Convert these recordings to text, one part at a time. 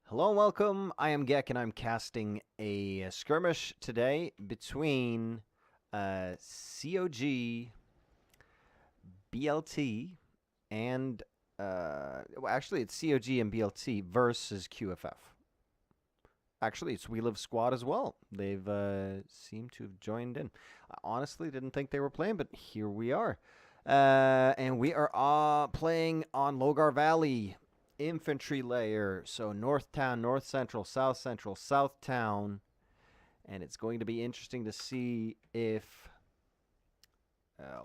Hello and welcome. I am Gek and I'm casting a skirmish today between CoG, BLT, and well, actually it's CoG and BLT versus QFF. Actually, it's We Live Squad as well. They've seemed to have joined in. I honestly didn't think they were playing, but here we are. And we are playing on Logar Valley. Infantry layer, so North Town, North Central, South Town, and it's going to be interesting to see if,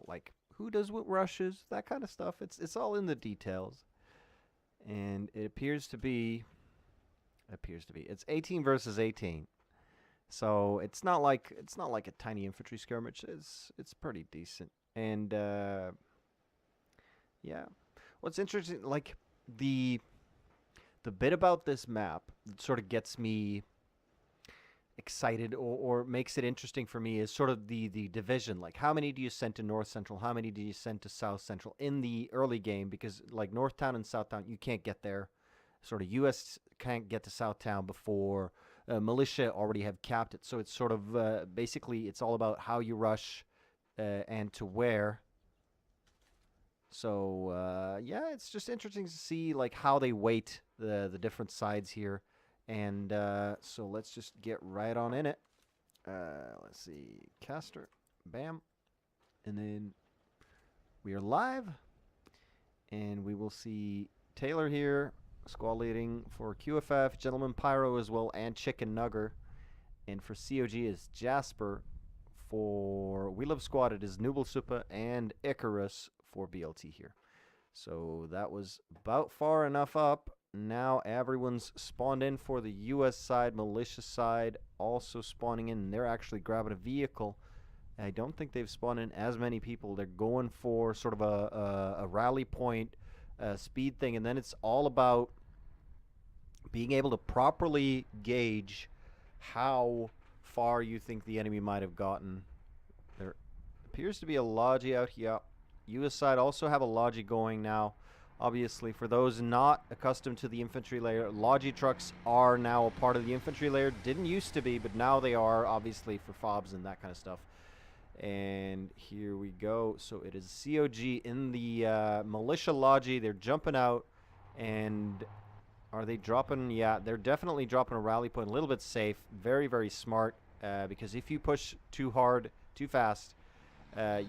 like, who does what rushes, that kind of stuff. It's all in the details, and it appears to be it's 18 versus 18, so it's not like a tiny infantry skirmish. It's pretty decent, and yeah, what's interesting, like. The bit about this map that sort of gets me excited or makes it interesting for me is sort of the division. Like, how many do you send to North Central? How many do you send to South Central in the early game? Because, like, North Town and South Town, you can't get there. Sort of U.S. can't get to South Town before militia already have capped it. So it's sort of basically it's all about how you rush and to where. So, yeah, it's just interesting to see, like, how they weight the different sides here. And so let's just get right on in it. Let's see. Caster. Bam. And then we are live. And we will see Taylor here, squad leading for QFF, Gentleman Pyro as well, and Chicken Nugger. And for CoG is Jasper. For We Live Squad, it is Nubel Supa and Icarus for BLT here. So that was about far enough up. Now everyone's spawned in for the US side, militia side also spawning in, and they're actually grabbing a vehicle. I don't think they've spawned in as many people. They're going for sort of a rally point speed thing, and then it's all about being able to properly gauge how far you think the enemy might have gotten. There appears to be a Logi out here. US side also have a Logi going now. Obviously, for those not accustomed to the infantry layer, Logi trucks are now a part of the infantry layer. Didn't used to be, but now they are, obviously, for FOBs and that kind of stuff. And here we go. So it is CoG in the militia Logi. They're jumping out. And are they dropping? Yeah, they're definitely dropping a rally point. A little bit safe. Very, very smart. Because if you push too hard, too fast,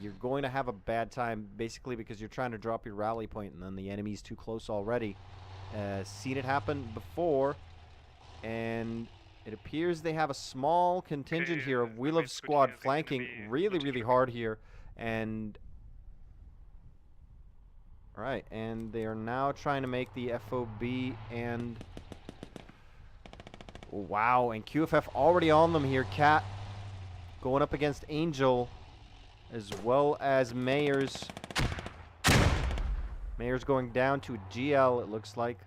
you're going to have a bad time, basically because you're trying to drop your rally point and then the enemy's too close already. Seen it happen before, and it appears they have a small contingent here of We Live Squad flanking really, really hard here. And alright, and they are now trying to make the FOB, and wow, and QFF already on them here. Cat going up against Angel, as well as Mayers. Mayers going down to a GL, it looks like.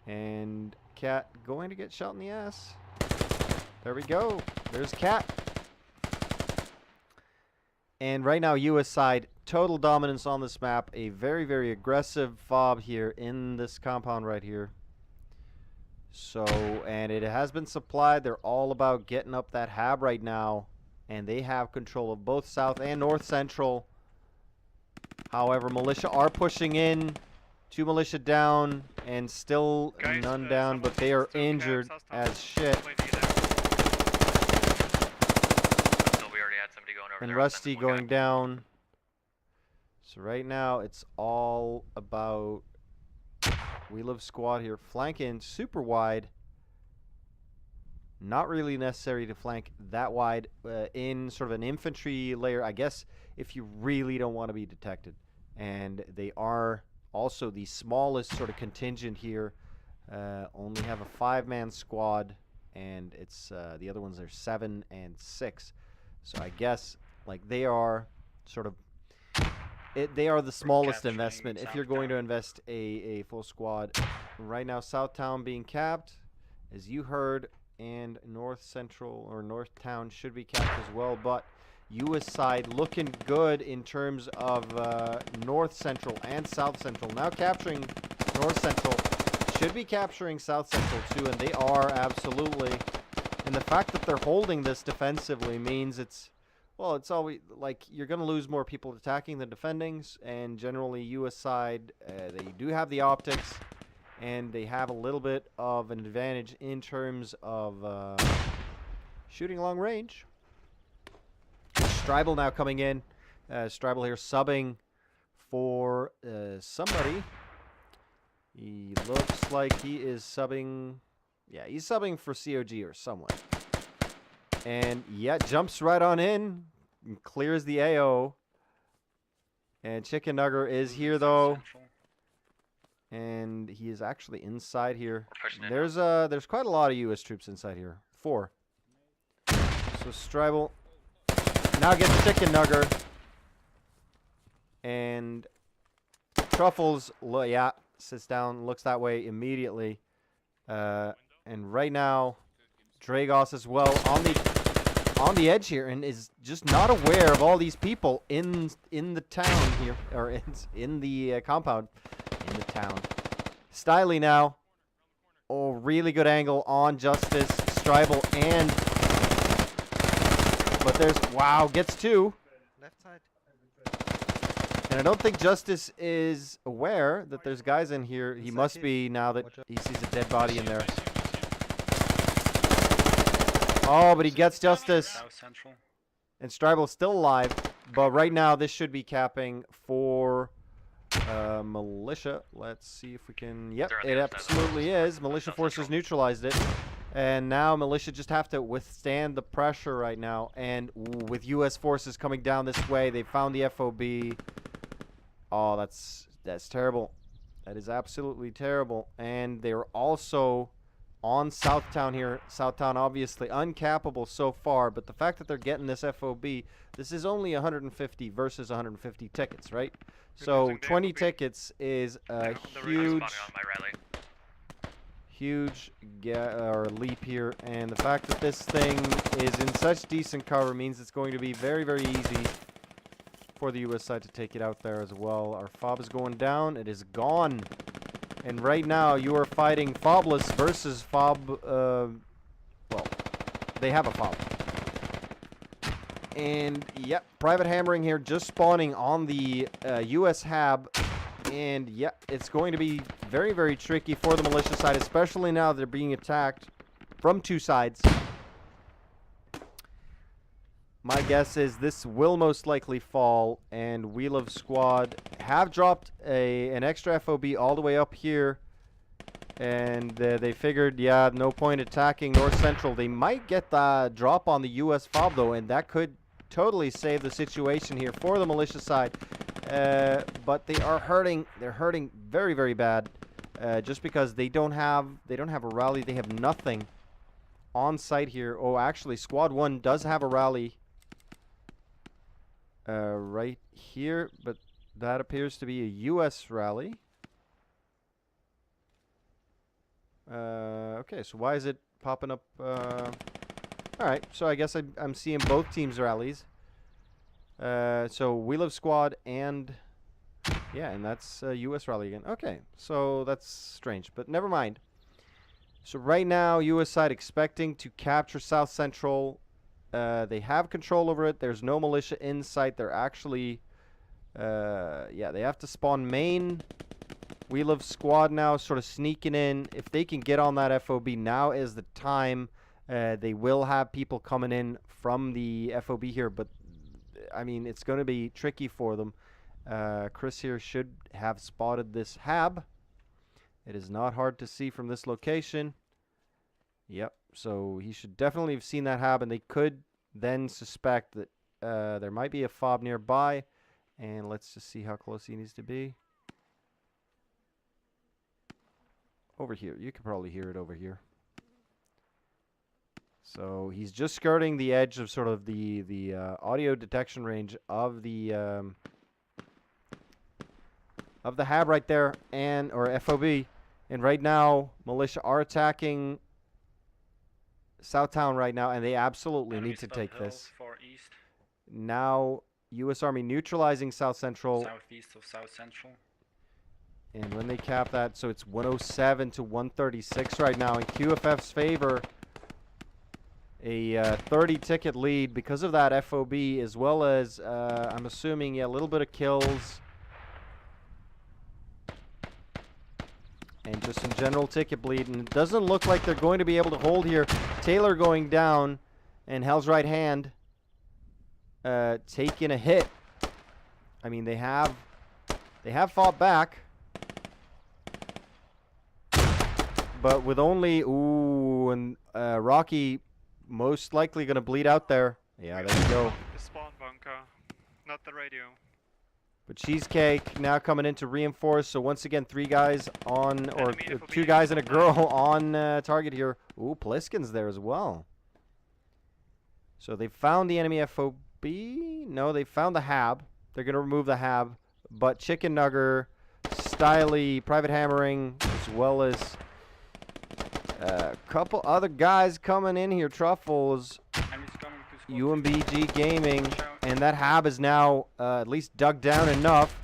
And Cat going to get shot in the ass. There we go. There's Cat. And right now, US side, total dominance on this map. A very, very aggressive FOB here in this compound right here. So, and it has been supplied. They're all about getting up that hab right now. And they have control of both South and North Central. However, militia are pushing in. 2 militia down, and still none down, but they are injured as shit. And Rusty going down. So right now, it's all about We Live Squad here. Flanking super wide. Not really necessary to flank that wide in sort of an infantry layer, I guess, if you really don't want to be detected. And they are also the smallest sort of contingent here. Only have a 5-man squad, and it's the other ones are 7 and 6. So I guess, like, they are sort of they are the smallest investment if you're going to invest a full squad. Right now, Southtown being capped, as you heard. And North Central or North Town should be capped as well, but US side looking good in terms of North Central and South Central. Now capturing North Central should be capturing South Central too, and they are absolutely. And the fact that they're holding this defensively means it's, well, it's always like you're going to lose more people attacking than defending, and generally U.S. side, they do have the optics, and they have a little bit of an advantage in terms of shooting long range. Stribel now coming in. Stribel here subbing for somebody. He looks like he is subbing. Yeah, he's subbing for CoG or someone. And yeah, jumps right on in. And clears the AO. And Chicken Nugger is here though. And he is actually inside here. There's quite a lot of US troops inside here. 4. So Stribel now gets Chicken Nugger. And Truffles, yeah, sits down, looks that way immediately. And right now, Dragos as well on the edge here, and is just not aware of all these people in the town here, or in the compound in the town. Stiley now. Oh, really good angle on Justice, Stribel, and but there's wow, gets 2. Left side. And I don't think Justice is aware that there's guys in here. He must be now that he sees a dead body in there. Oh, but he gets Justice. And Stribel's still alive. But right now, this should be capping for Militia. Let's see if we can... Yep, it absolutely is. Militia forces neutralized it. And now Militia just have to withstand the pressure right now. And with U.S. forces coming down this way, they found the FOB. Oh, that's terrible. That is absolutely terrible. And they're also on Southtown here. Southtown obviously uncappable so far, but the fact that they're getting this FOB, this is only 150 versus 150 tickets, right? So 20 tickets is a huge leap here, and the fact that this thing is in such decent cover means it's going to be very, very easy for the U.S. side to take it out there as well. Our FOB is going down. It is gone. And right now, you are fighting FOBless versus FOB. Well, they have a FOB. And, yep, private hammering here just spawning on the U.S. hab. And, yep, it's going to be very, very tricky for the militia side, especially now they're being attacked from 2 sides. My guess is this will most likely fall, and Wheel of Squad have dropped an extra FOB all the way up here, and they figured, yeah, no point attacking North Central. They might get the drop on the U.S. FOB, though, and that could totally save the situation here for the militia side. But they are hurting. They're hurting very, very bad, just because they don't have a rally. They have nothing on site here. Oh, actually, Squad 1 does have a rally. Right here, but that appears to be a U.S. rally. Okay, so why is it popping up? Alright, so I guess I'm seeing both teams' rallies. So Wheel of Squad and... Yeah, and that's a U.S. rally again. Okay, so that's strange, but never mind. So right now, U.S. side expecting to capture South Central. They have control over it. There's no militia in sight. They're actually, yeah, they have to spawn main. Wheel of Squad now sort of sneaking in. If they can get on that FOB, now is the time. They will have people coming in from the FOB here, but, I mean, it's going to be tricky for them. Chris here should have spotted this hab. It is not hard to see from this location. Yep. So he should definitely have seen that hab, and they could then suspect that there might be a FOB nearby. And let's just see how close he needs to be. Over here. You can probably hear it over here. So he's just skirting the edge of sort of the audio detection range of the hab right there, or FOB. And right now, militia are attacking Southtown right now, and they absolutely need to take this. Now, U.S. Army neutralizing South Central. Southeast of South Central. And when they cap that, so it's 107 to 136 right now in QFF's favor. A 30-ticket lead because of that FOB, as well as, I'm assuming, yeah, a little bit of kills. And just some general ticket bleed. And it doesn't look like they're going to be able to hold here. Taylor going down, and Hell's right hand taking a hit. I mean, they have fought back. But with only, ooh, and Rocky most likely going to bleed out there. Yeah, there you go. The spawn bunker, not the radio. But Cheesecake now coming in to reinforce. So once again, 3 guys on, or 2 guys and a girl on target here. Ooh, Pliskin's there as well. So they found the enemy FOB. No, they found the Hab. They're going to remove the Hab. But Chicken Nugger, Styly, Private Hammering, as well as a couple other guys coming in here. Truffles, UMBG Gaming, and that Hab is now at least dug down enough.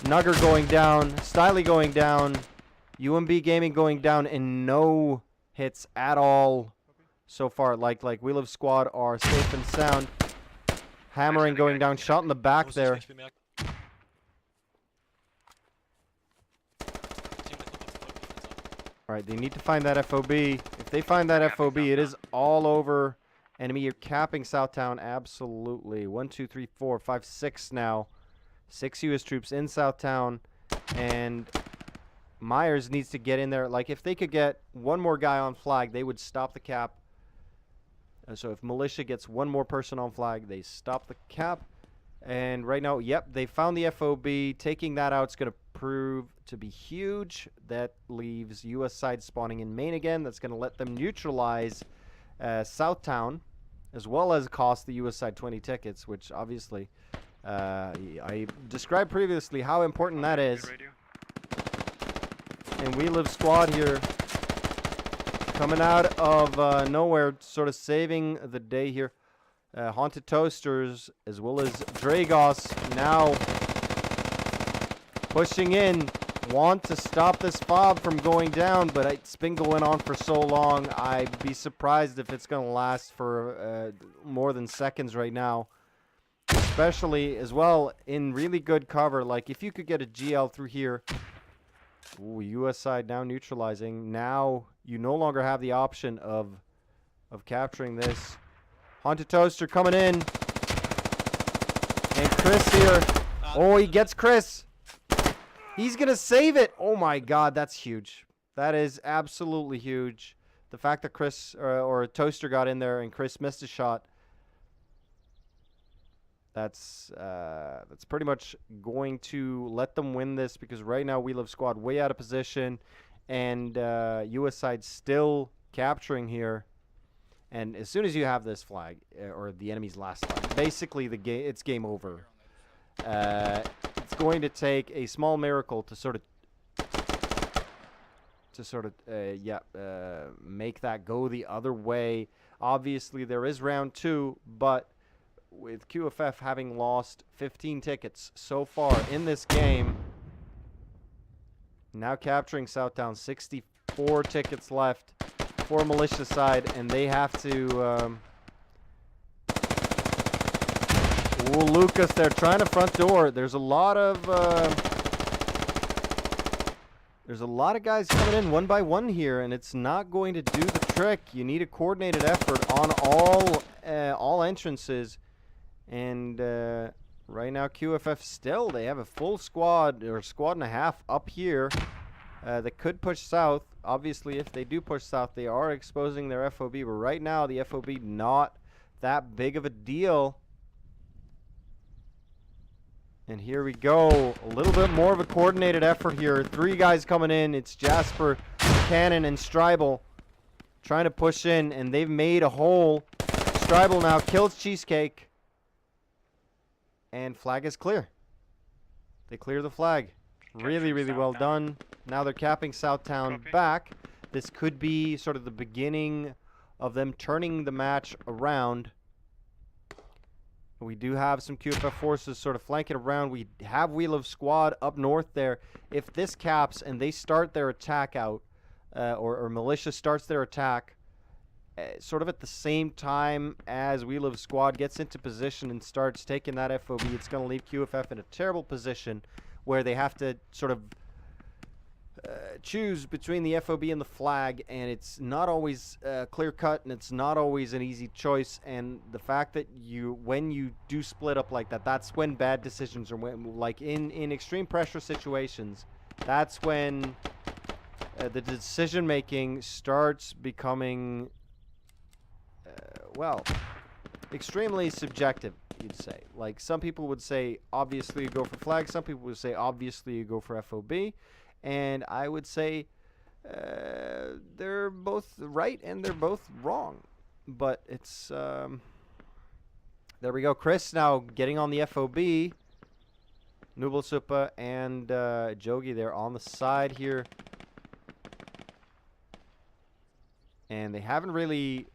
Nugger going down, Styly going down, UMB Gaming going down, and no hits at all so far. Like We Live Squad are safe and sound. Hammering going down, shot in the back there. Alright, they need to find that FOB. If they find that FOB, it is all over. Enemy, you're capping Southtown, absolutely. 1, 2, 3, 4, 5, 6 now. 6 U.S. troops in Southtown. And Myers needs to get in there. Like, if they could get one more guy on flag, they would stop the cap. So if Militia gets one more person on flag, they stop the cap. And right now, yep, they found the FOB. Taking that out is going to prove to be huge. That leaves U.S. side spawning in main again. That's going to let them neutralize Southtown, as well as cost the U.S. side 20 tickets, which obviously I described previously how important that is. And We Live Squad here coming out of nowhere, sort of saving the day here. Haunted Toasters, as well as Dragos, now pushing in. Want to stop this fob from going down, but it's been going on for so long. I'd be surprised if it's going to last for more than seconds right now. Especially, as well, in really good cover. Like, if you could get a GL through here. Ooh, U.S. side now neutralizing. Now, you no longer have the option of capturing this. Haunted Toaster coming in. And Chris here. Oh, he gets Chris. He's going to save it. Oh, my God. That's huge. That is absolutely huge. The fact that Chris or Toaster got in there and Chris missed a shot. That's pretty much going to let them win this, because right now We Live Squad way out of position. And U.S. side still capturing here. And as soon as you have this flag, or the enemy's last flag, basically it's game over. It's going to take a small miracle to sort of make that go the other way. Obviously, there is round 2, but with QFF having lost 15 tickets so far in this game, now capturing Southtown, 64 tickets left for Militia side, and they have to Lucas, they're trying to front door. There's a lot of guys coming in one by one here, and it's not going to do the trick. You need a coordinated effort on all entrances. And right now QFF still, they have a full squad, or squad and a half up here that could push south. Obviously, if they do push south, they are exposing their FOB. But right now, the FOB not that big of a deal. And here we go. A little bit more of a coordinated effort here. 3 guys coming in. It's Jasper, Cannon, and Stribel trying to push in, and they've made a hole. Stribel now kills Cheesecake. And flag is clear. They clear the flag. Really, really well done. Now they're capping Southtown back. This could be sort of the beginning of them turning the match around. We do have some QFF forces sort of flanking around. We have Wheel of Squad up north there. If this caps and they start their attack out, or militia starts their attack, sort of at the same time as Wheel of Squad gets into position and starts taking that FOB, it's going to leave QFF in a terrible position where they have to sort of choose between the FOB and the flag, and it's not always clear cut, and it's not always an easy choice. And the fact that when you do split up like that, that's when bad decisions are when, like in extreme pressure situations, that's when the decision making starts becoming well, extremely subjective, you'd say. Like, some people would say obviously you go for flag, some people would say obviously you go for FOB. And I would say they're both right and they're both wrong. But it's, there we go. Chris now getting on the FOB. Nubalsupa and Jogi there on the side here. And they haven't really...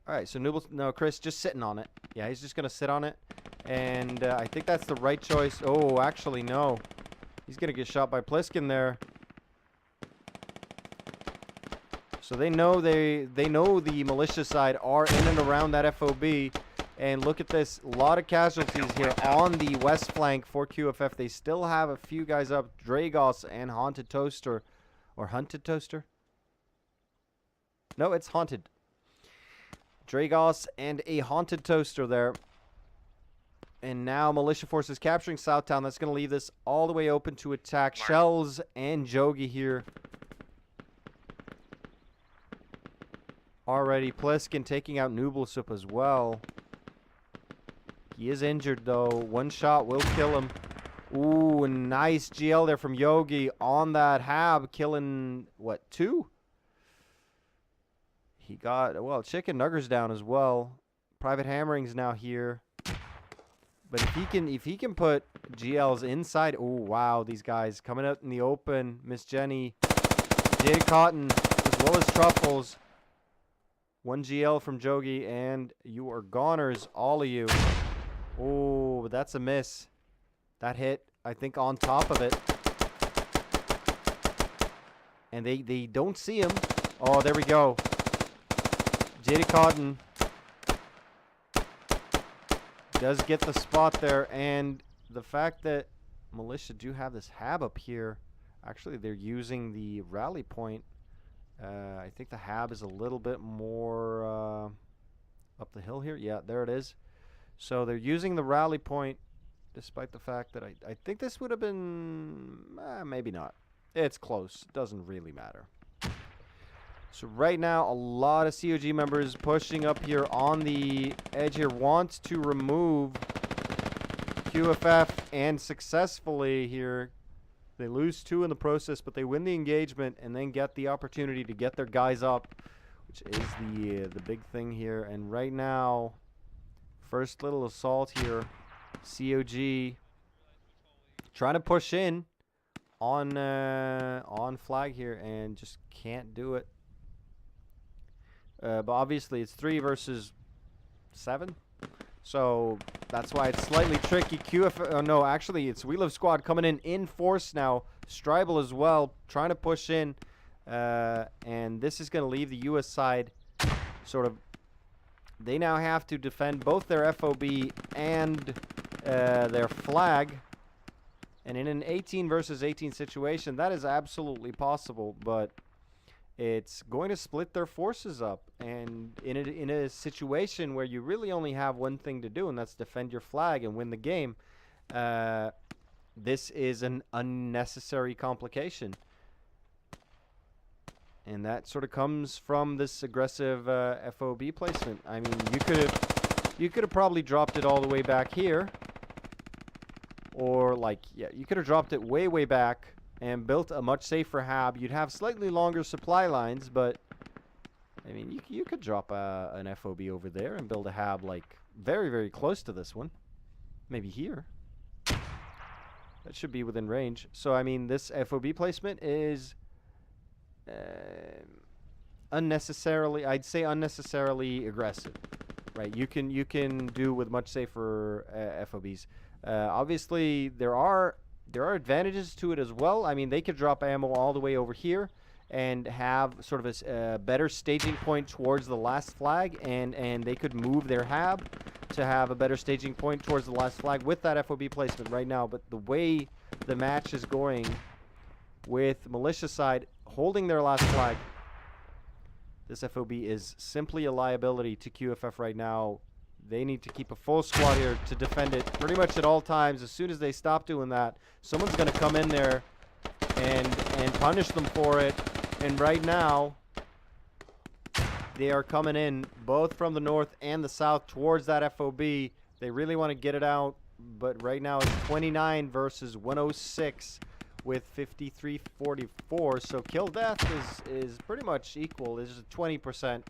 Alright, so no, Chris just sitting on it. Yeah, he's just going to sit on it. And I think that's the right choice. Oh, actually, no. He's going to get shot by Pliskin there. So they know the militia side are in and around that FOB. And look at this, a lot of casualties here on the west flank for QFF. They still have a few guys up, Dragos and Haunted Toaster. Or Hunted Toaster? No, it's Haunted. Dragos and a Haunted Toaster there. And now militia forces capturing Southtown. That's going to leave this all the way open to attack. Shells and Jogi here. Already Pliskin taking out Nubalsup as well. He is injured though. One shot will kill him. Ooh, a nice GL there from Yogi on that Hab, killing, what, 2? He got, well, Chicken Nuggers down as well. Private Hammering's now here. But if he can put GLs inside, oh wow, these guys coming out in the open. Miss Jenny, Jade Cotton, as well as Truffles. 1 GL from Jogi, and you are goners, all of you. Oh, but that's a miss. That hit, I think, on top of it. And they don't see him. Oh, there we go. Jade Cotton does get the spot there, and the fact that militia do have this Hab up here, actually they're using the rally point. I think the Hab is a little bit more up the hill here. Yeah, there it is. So they're using the rally point, despite the fact that I think this would have been, maybe not. It's close. It doesn't really matter. So right now, a lot of CoG members pushing up here on the edge here, want to remove QFF, and successfully here. They lose 2 in the process, but they win the engagement and then get the opportunity to get their guys up, which is the big thing here. And right now, first little assault here, CoG trying to push in on flag here and just can't do it. But obviously it's 3 versus 7. So that's why it's slightly tricky. QF, oh no, actually it's We Live Squad coming in force now. Stribal as well, trying to push in. And this is going to leave the US side sort of, they now have to defend both their FOB and their flag. And in an 18 versus 18 situation, that is absolutely possible, but it's going to split their forces up. And in a situation where you really only have one thing to do, and that's defend your flag and win the game, this is an unnecessary complication. And that sort of comes from this aggressive FOB placement. I mean, you could have probably dropped it all the way back here. Or like, yeah, you could have dropped it way back and built a much safer Hab. You'd have slightly longer supply lines, but I mean, you could drop an FOB over there and build a Hab like very close to this one. Maybe here. That should be within range. So I mean, this FOB placement is unnecessarily, I'd say unnecessarily aggressive, right? You can do with much safer FOBs. Obviously, there are advantages to it as well. I mean, they could drop ammo all the way over here and have sort of a better staging point towards the last flag, and they could move their hab to have a better staging point towards the last flag with that FOB placement right now. But the way the match is going with militia side holding their last flag, this FOB is simply a liability to QFF right now. They need to keep a full squad here to defend it pretty much at all times. As soon as they stop doing that, someone's going to come in there and punish them for it. And right now, they are coming in both from the north and the south towards that FOB. They really want to get it out, but right now it's 29 versus 106 with 53-44. So kill death is pretty much equal. There's a 20%.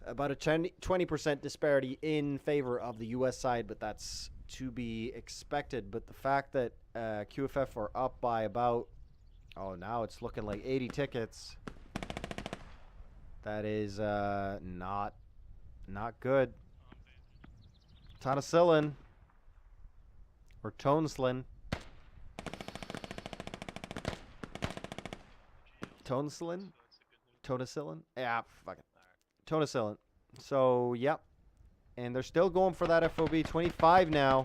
About a 20% disparity in favor of the U.S. side, but that's to be expected. But the fact that QFF are up by about, now it's looking like 80 tickets. That is not good. Tonasilin or Toneslin. Tonasilin? Yeah, fuck it. Tonasilin. So, yep. And they're still going for that FOB. 25 now.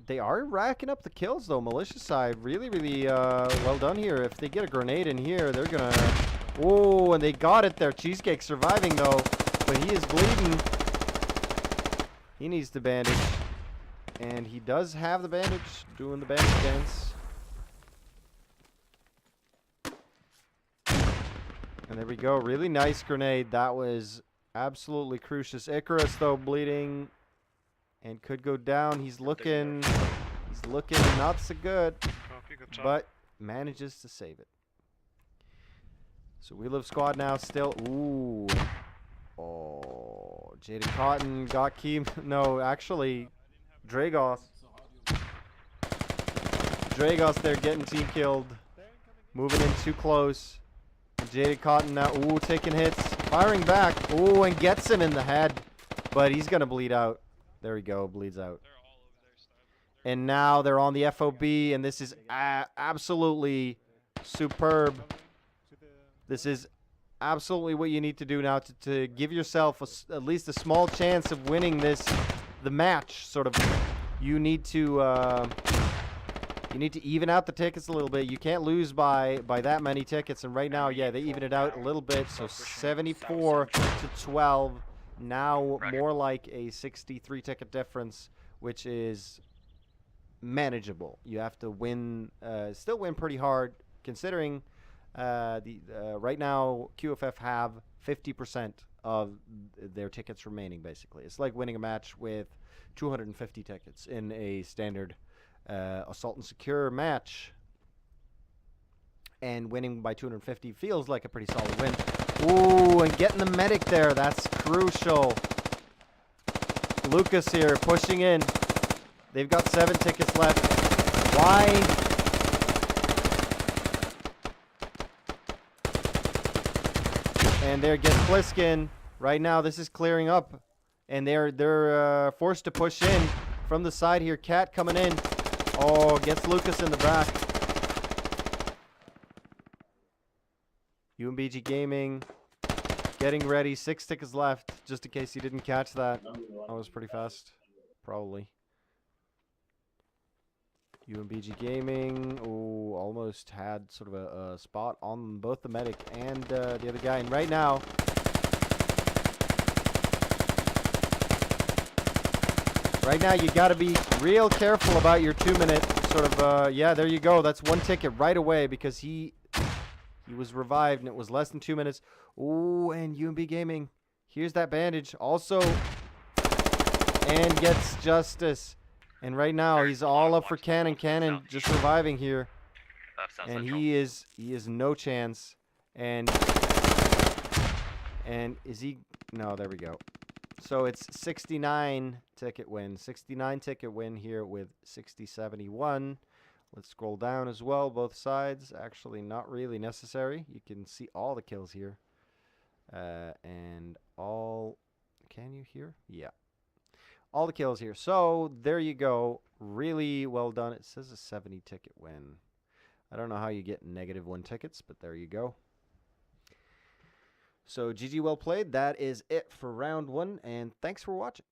They are racking up the kills, though. Militia side, really, really well done here. If they get a grenade in here, they're going to... Oh, and they got it there. Cheesecake surviving, though. But he is bleeding. He needs the bandage. And he does have the bandage. Doing the bandage dance. And there we go. Really nice grenade. That was absolutely crucious. Icarus, though, bleeding and could go down. He's looking not so good, but manages to save it. So we live squad now still. Ooh. Oh, Jaded Cotton got key. No, actually, Dragos there getting team killed. Moving in too close. Jaded Cotton now, taking hits, firing back, and gets him in the head, but he's gonna bleed out. There we go, bleeds out. And now they're on the FOB, and this is absolutely superb. This is absolutely what you need to do now to give yourself at least a small chance of winning the match. Sort of, you need to even out the tickets a little bit. You can't lose by that many tickets. And right now, yeah, they even it out a little bit. So 74-12. Now more like a 63 ticket difference, which is manageable. You have to win, still win pretty hard, considering right now QFF have 50% of their tickets remaining. Basically, it's like winning a match with 250 tickets in a standard assault and secure match, and winning by 250 feels like a pretty solid win. Ooh, and getting the medic there, that's crucial. Lucas here pushing in. They've got 7 tickets left. Why? And they're getting Pliskin. Right now, this is clearing up, and they're forced to push in from the side here. Cat coming in. Oh, gets Lucas in the back. UMBG Gaming getting ready. 6 tickets left, just in case you didn't catch that. That was pretty fast, probably. UMBG Gaming, almost had sort of a spot on both the medic and the other guy. And right now, you got to be real careful about your 2-minute sort of, yeah, there you go. That's 1 ticket right away because he was revived and it was less than 2 minutes. Ooh, and UMB Gaming, here's that bandage also, and gets justice. And right now he's all up for Cannon just reviving here. And he is no chance. And is he? No, there we go. So it's 69 ticket win. 69 ticket win here with 60-71. Let's scroll down as well. Both sides. Actually, not really necessary. You can see all the kills here. And all... Can you hear? Yeah. All the kills here. So, there you go. Really well done. It says a 70 ticket win. I don't know how you get -1 tickets, but there you go. So, GG, well played. That is it for round 1, and thanks for watching.